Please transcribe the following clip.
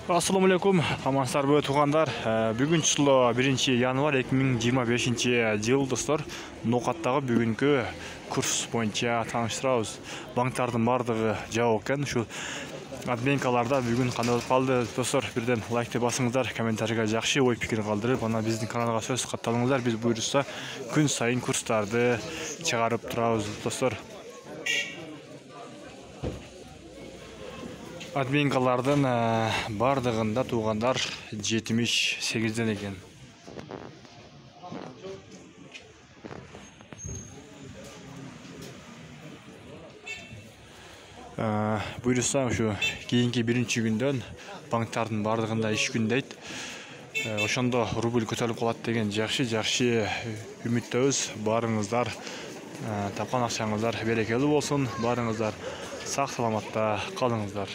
Assalamu alaikum, амансыздарбы туғандар. Бүгін число 1 январь 2025 жыл достар. Ноқаттағы бүгінгі курс бойынша таныштырабыз. Банктардың бардығы жауап екен. Шу админкаларда бүгін қандай болып қалды достар. Бірден лайкты басыңыздар, комментарийға жақсы ой пікір қалдырып, ана біздің каналға сөз қатталыңыздар. Біз бұйырса күн сайын курстарды шығарып тұрабыз достар. Админкалардың бардығында туғандар 78-ден екен. Бұйырса шу кейінгі бірінші күнден банктардың бардығында 3 күн дейді. Ошондо рубль көтөрүлүп калат деген жакшы үмүттөбүз. Барыңыздар, тапкан акчаңыздар берекелүү болсун. Барыңыздар, сак саламатта калыңыздар.